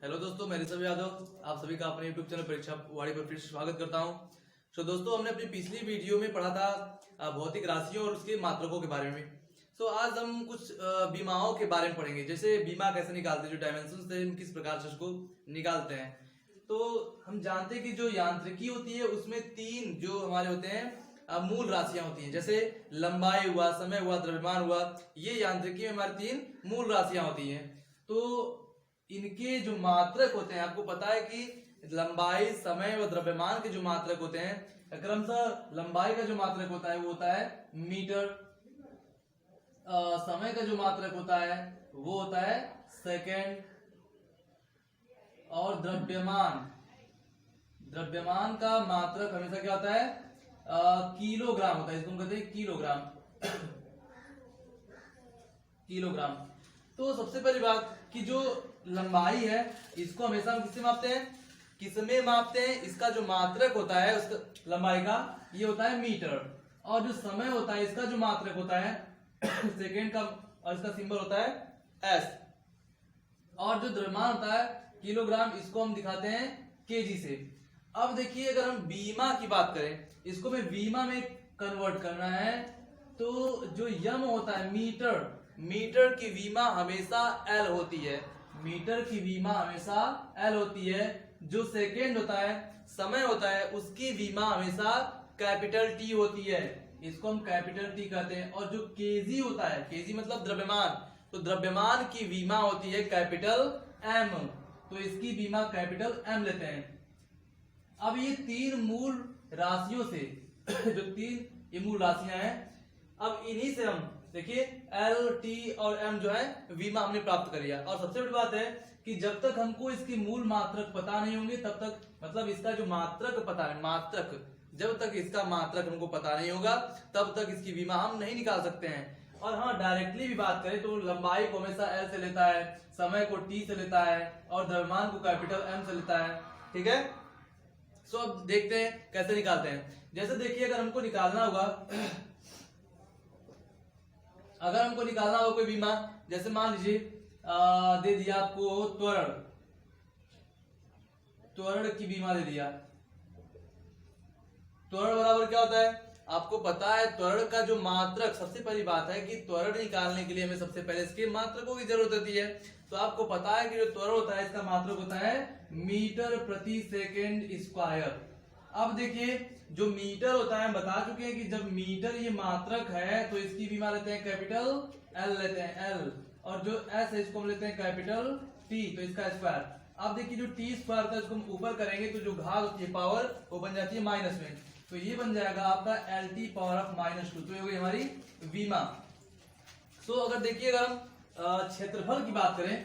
Hello दोस्तों, मैं ऋषभ यादव आप सभी का अपने यूट्यूब चैनल परीक्षा वाणी पर फिर से स्वागत करता हूं। तो दोस्तों, हमने अपनी पिछली वीडियो में पढ़ा था भौतिक राशियों और उसके मात्रकों के बारे में। तो आज हम कुछ बीमाओं के बारे में पढ़ेंगे, जैसे बीमा कैसे निकालते हैं, जो डायमेंशन से हम किस प्रकार से उसको निकालते हैं। तो हम जानते हैं कि जो यांत्रिकी होती है उसमें तीन जो हमारे होते हैं मूल राशियां होती हैं, जैसे लंबाई हुआ, समय हुआ, द्रव्यमान हुआ। ये यांत्रिकी में हमारी तीन मूल राशियां होती हैं। तो इनके जो मात्रक होते हैं, आपको पता है कि लंबाई, समय व द्रव्यमान के जो मात्रक होते हैं, क्रमशः लंबाई का जो मात्रक होता है वो होता है मीटर, समय का जो मात्रक होता है वो होता है सेकेंड, और द्रव्यमान का मात्रक हमेशा क्या होता है किलोग्राम होता है। इसको हम कहते हैं किलोग्राम। तो सबसे पहली बात कि जो लंबाई है इसको हमेशा हम किससे मापते हैं, किसमें मापते हैं। इसका जो मात्रक होता है उसका लंबाई का ये होता है मीटर, और जो समय होता है इसका जो मात्रक होता है सेकेंड का, और इसका सिंबल होता है एस, और जो द्रव्यमान होता है किलोग्राम, इसको हम दिखाते हैं केजी से। अब देखिए, अगर हम बीमा की बात करें, इसको में बीमा में कन्वर्ट करना है, तो जो यम होता है मीटर की बीमा हमेशा एल होती है। मीटर की बीमा हमेशा एल होती है। जो सेकेंड होता है, समय होता है, उसकी बीमा हमेशा कैपिटल टी होती है। इसको हम कैपिटल टी कहते हैं। और जो केजी होता है, केजी मतलब द्रव्यमान, तो द्रव्यमान की बीमा होती है कैपिटल एम, तो इसकी बीमा कैपिटल एम लेते हैं। अब ये तीन मूल राशियों से जो तीन ये मूल राशियां हैं, अब इन्हीं से हम देखिए एल, टी और एम जो है बीमा हमने प्राप्त कर लिया। और सबसे बड़ी बात है कि जब तक हमको इसकी मूल मात्रक पता नहीं होंगे, तब तक, मतलब इसका जो मात्रक पता है, जब तक इसका मात्रक हमको पता नहीं होगा तब तक इसकी बीमा हम नहीं निकाल सकते हैं। और हाँ, डायरेक्टली भी बात करें तो लंबाई को हमेशा एल से लेता है, समय को टी से लेता है, और द्रव्यमान को कैपिटल एम से लेता है। ठीक है, सो अब देखते हैं कैसे निकालते हैं। जैसे देखिए, अगर हमको निकालना होगा कोई बीमा, जैसे मान लीजिए दे दिया आपको त्वरण की बीमा दे दिया। त्वरण बराबर क्या होता है, आपको पता है त्वरण का जो मात्रक, सबसे पहली बात है कि त्वरण निकालने के लिए हमें सबसे पहले इसके मात्रकों की जरूरत होती है। तो आपको पता है कि जो त्वरण होता है इसका मात्रक होता है मीटर प्रति सेकेंड स्क्वायर। अब देखिए, जो मीटर होता है हम बता चुके हैं कि जब मीटर ये मात्रक है तो इसकी बीमा लेते हैं कैपिटल एल लेते हैं एल, और जो एस है इसको हम लेते हैं कैपिटल टी, तो इसका स्क्वायर। अब देखिए, जो टी स्क्वायर था इसको हम ऊपर करेंगे तो जो घात होती है पावर वो बन जाती है माइनस में, तो ये बन जाएगा आपका एल टी पावर ऑफ -2, तो ये हो गई हमारी बीमा। सो अगर देखिए, अगर हम क्षेत्रफल की बात करें,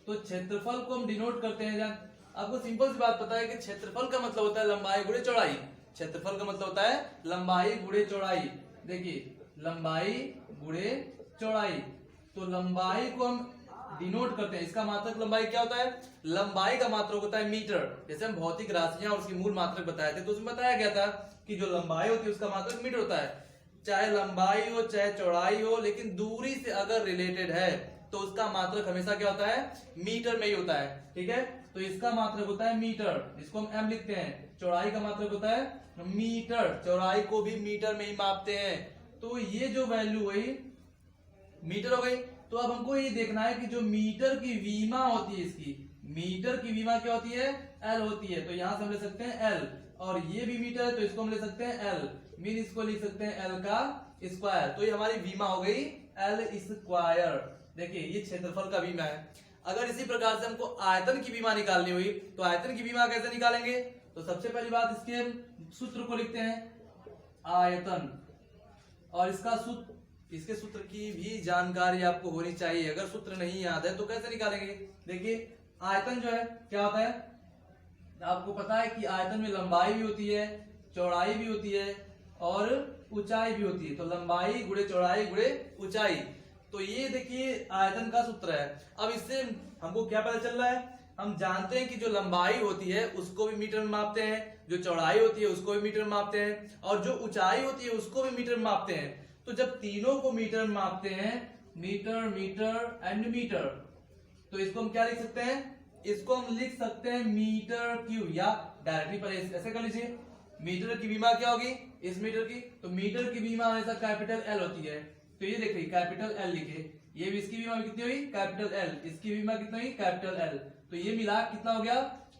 तो क्षेत्रफल को हम डिनोट करते हैं। आपको सिंपल सी बात पता है कि क्षेत्रफल का मतलब होता है लंबाई गुणे चौड़ाई। क्षेत्रफल का मतलब होता है लंबाई गुणे चौड़ाई। देखिए, लंबाई गुणे चौड़ाई, तो लंबाई को हम डिनोट करते हैं, इसका मात्रक लंबाई क्या होता है, लंबाई का मात्रक होता है मीटर। जैसे हम भौतिक राशियां और उसकी मूल मात्रक बताए थे, तो उसमें बताया गया था कि जो लंबाई होती है उसका मात्रक मीटर होता है। चाहे लंबाई हो चाहे चौड़ाई हो, लेकिन दूरी से अगर रिलेटेड है तो उसका मात्रक हमेशा क्या होता है, मीटर में ही होता है। ठीक है, तो इसका मात्रक होता है मीटर, इसको हम एम लिखते हैं। चौड़ाई का मात्रक होता है मीटर, चौड़ाई को भी मीटर में ही मापते हैं। तो ये जो वैल्यू हुई मीटर हो गई। तो अब हमको ये देखना है कि जो मीटर की बीमा होती है, इसकी मीटर की बीमा क्या होती है, एल होती है। तो यहां से हम ले सकते हैं एल, और ये भी मीटर है तो इसको हम ले सकते हैं एल, मीन इसको लिख सकते हैं एल का स्क्वायर। तो ये हमारी बीमा हो गई एल स्क्वायर। देखिए, ये क्षेत्रफल का बीमा है। अगर इसी प्रकार से हमको आयतन की बीमा निकालनी हुई तो आयतन की बीमा कैसे निकालेंगे, तो सबसे पहली बात इसके सूत्र को लिखते हैं आयतन, और इसके सूत्र की भी जानकारी आपको होनी चाहिए। अगर सूत्र नहीं याद है तो कैसे निकालेंगे। देखिए, आयतन जो है क्या होता है, आपको पता है कि आयतन में लंबाई भी होती है, चौड़ाई भी होती है, और ऊंचाई भी होती है। तो लंबाई गुणे चौड़ाई गुणे ऊंचाई, तो ये देखिए आयतन का सूत्र है। अब इससे हमको क्या पता चल रहा है, हम जानते हैं कि जो लंबाई होती है उसको भी मीटर में मापते हैं, जो चौड़ाई होती है उसको भी मीटर में मापते हैं, और जो ऊंचाई होती है उसको भी मीटर में मापते हैं। तो जब तीनों को मीटर में मापते हैं, मीटर मीटर एंड मीटर, तो इसको हम क्या लिख सकते हैं, इसको हम लिख सकते हैं मीटर क्यूब, या डायरेक्टली पर ऐसे कर लीजिए, मीटर की बीमा क्या होगी इस मीटर की, तो मीटर की बीमा हमेशा कैपिटल एल होती है, तो ये देखिए कैपिटल एल लिखे, ये भी इसकी बीमा भी कितनी हुई कैपिटल एल, इसकी बीमा कितनी हुई कैपिटल एल, तो ये मिला कितना हो गया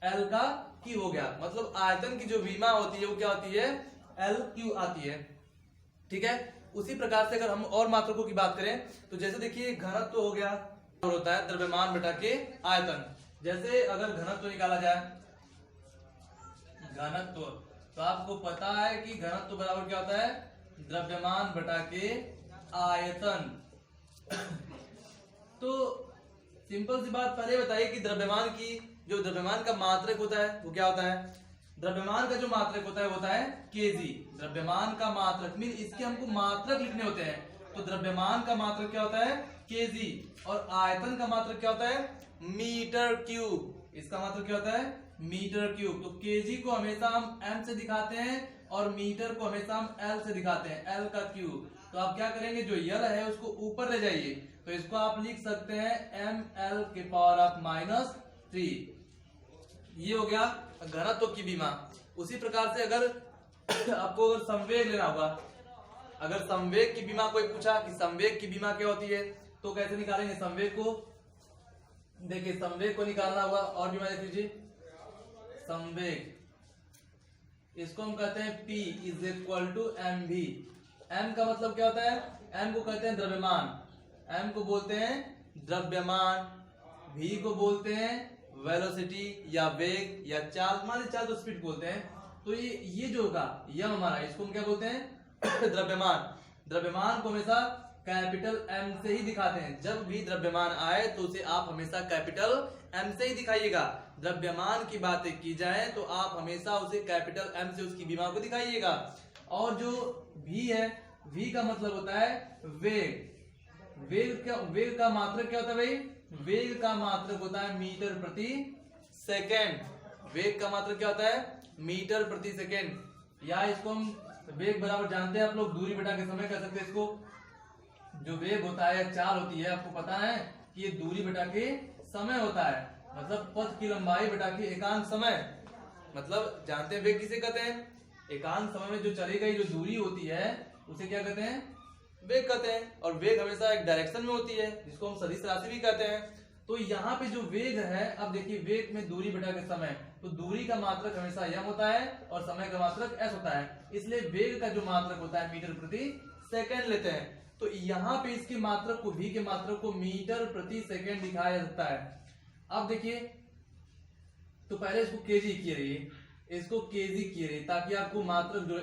एल का क्यू हो गया, मतलब आयतन की जो बीमा होती है वो क्या होती है एल क्यू आती है। ठीक है, उसी प्रकार से अगर हम और मात्रकों की बात करें तो जैसे देखिए घनत्व हो गया, और होता है द्रव्यमान बटा के आयतन। जैसे अगर घनत्व निकाला जाए, घनत्व, तो आपको पता है कि घनत्व बराबर क्या होता है द्रव्यमान बटा के आयतन। तो सिंपल सी बात पहले बताइए कि द्रव्यमान की जो द्रव्यमान का मात्रक होता है वो क्या होता है, द्रव्यमान का जो मात्रक होता है केजी, द्रव्यमान का मात्रक मीन इसके हमको मात्रक लिखने होते हैं, तो द्रव्यमान का मात्रक क्या होता है केजी, और आयतन का मात्रक क्या होता है मीटर क्यूब, इसका मात्रक क्या होता है मीटर क्यूब। तो केजी को हमेशा हम एम से दिखाते हैं और मीटर को हमेशा हम एल से दिखाते हैं, एल का क्यूब। तो आप क्या करेंगे, जो यल है उसको ऊपर ले जाइए, तो इसको आप लिख सकते हैं एम एल के पावर ऑफ -3, ये हो गया घनत्व की बीमा। उसी प्रकार से अगर आपको अगर संवेग लेना होगा, अगर संवेग की बीमा कोई पूछा कि संवेग की बीमा क्या होती है, तो कैसे निकालेंगे संवेग को, देखिए संवेग को निकालना होगा, और बीमा देख लीजिए संवेग, इसको हम कहते हैं P is equal to M V. M का मतलब क्या होता है, एम को कहते हैं द्रव्यमान, एम को बोलते हैं द्रव्यमान, वी को बोलते हैं वेलोसिटी या वेग या चाल, मान लीजिए चाल तो स्पीड बोलते हैं। तो ये जो होगा यम हमारा, इसको हम क्या बोलते हैं द्रव्यमान। द्रव्यमान को हमेशा कैपिटल एम से ही दिखाते हैं, जब भी द्रव्यमान आए तो उसे आप हमेशा कैपिटल एम से ही दिखाइएगा। द्रव्यमान की बातें की जाए तो आप हमेशा उसे कैपिटल एम से उसकी बीमा को दिखाइएगा। और जो वी है, वी का मतलब होता है वेग, वेग का मात्रक क्या होता है भाई, वेग का मात्रक होता है मीटर प्रति सेकेंड, वेग का मात्रक क्या होता है मीटर प्रति सेकेंड, या इसको हम वेग बराबर जानते हैं आप लोग दूरी बटा के समय कह सकते हैं इसको, जो वेग होता है चाल होती है आपको पता है कि ये दूरी बटा के समय होता है, मतलब पथ की लंबाई बटा के एकांक समय, मतलब जानते हैं वेग किसे कहते हैं, एकांक समय में जो चली गई जो दूरी होती है उसे क्या कहते हैं वेग कहते हैं। और वेग हमेशा एक डायरेक्शन में होती है जिसको हम सदिश राशि भी कहते हैं। तो यहाँ पे जो वेग है, अब देखिए वेग में दूरी बटा के समय, तो दूरी का मात्रक हमेशा यम होता है और समय का मात्रक एस होता है, इसलिए वेग का जो मात्रक होता है मीटर प्रति सेकेंड लेते हैं। तो यहाँ पे इसके मात्रक को, v के मात्रक को मीटर प्रति सेकेंड दिखाया जाता है। अब देखिए, तो पहले इसको केजी किए रहिए, इसको केजी किए रहिए, ताकि आपको मात्रक जो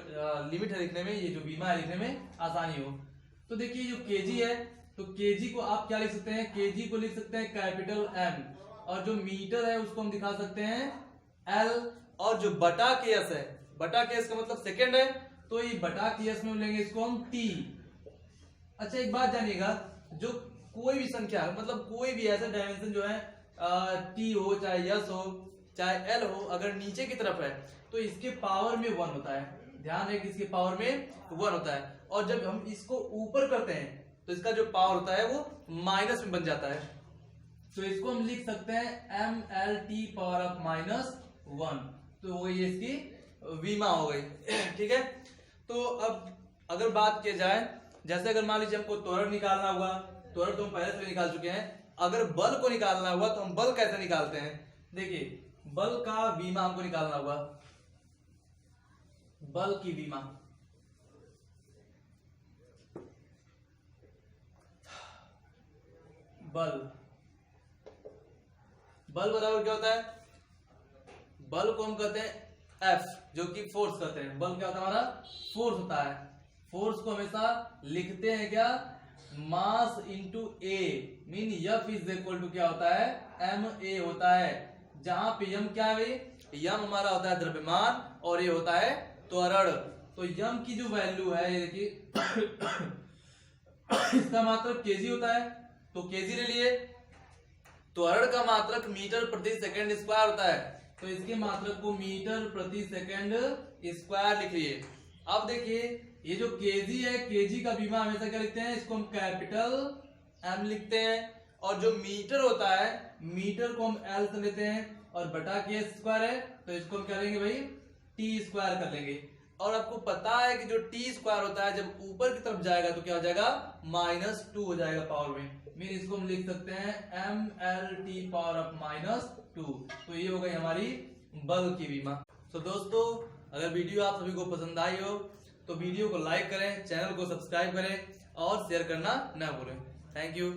लिमिट है लिखने में, ये जो बीमा है लिखने में आसानी हो। तो देखिए जो केजी है, तो केजी को आप क्या लिख सकते हैं, केजी को लिख सकते हैं कैपिटल एम, और जो मीटर है उसको हम दिखा सकते हैं एल, और जो बटा के एस है, बटा के एस का मतलब सेकेंड है, तो ये बटा के एस में लेंगे इसको हम टी। अच्छा एक बात जानिएगा, जो कोई भी संख्या मतलब कोई भी ऐसा डायमेंशन जो है टी हो चाहे यस हो चाहे एल हो, अगर नीचे की तरफ है तो इसके पावर में 1 होता है, ध्यान है कि इसके पावर में 1 होता है, और जब हम इसको ऊपर करते हैं तो इसका जो पावर होता है वो माइनस में बन जाता है। तो इसको हम लिख सकते हैं M L T power of -1, तो वो ये इसकी बीमा हो गई। ठीक है, तो अब अगर बात की जाए, जैसे अगर मान लीजिए हमको त्वरण निकालना हुआ, त्वरण तो हम पहले से निकाल चुके हैं, अगर बल को निकालना हुआ तो हम बल कैसे निकालते हैं, देखिए बल का बीमा हमको निकालना हुआ, बल की बीमा, बल बराबर क्या होता है, बल को हम कहते हैं F, जो कि फोर्स कहते हैं, बल क्या होता है हमारा फोर्स होता है। फोर्स को हमेशा लिखते हैं क्या, mass into a, mean F is equal to क्या होता है ma होता है, जहां पे यम क्या है भाई, यम हमारा होता है द्रव्यमान और ये होता है त्वरण। तो यम की जो वैल्यू है ये देखिए इसका मात्रक केजी होता है, तो केजी ले लिए, त्वरण का मात्रक मीटर प्रति सेकंड स्क्वायर होता है, तो इसके मात्रक को मीटर प्रति सेकंड स्क्वायर लिख लिए। अब देखिए ये जो केजी है, केजी का बीमा हमेशा क्या लिखते हैं, इसको हम कैपिटल एम लिखते हैं, और जो मीटर होता है मीटर को हम एल से लेते हैं और बटा के स्क्वायर है तो इसको हम क्या लेंगे भाई टी स्क्वायर कर लेंगे। और आपको पता है कि जो टी स्क्वायर होता है जब ऊपर की तरफ जाएगा तो क्या हो जाएगा -2 हो जाएगा पावर में। मीन इसको हम लिख सकते हैं mlt पावर ऑफ -2। तो ये हो गई हमारी बल की विमा। तो दोस्तों अगर वीडियो आप सभी को पसंद आई हो तो वीडियो को लाइक करें, चैनल को सब्सक्राइब करें और शेयर करना ना भूलें। Thank you.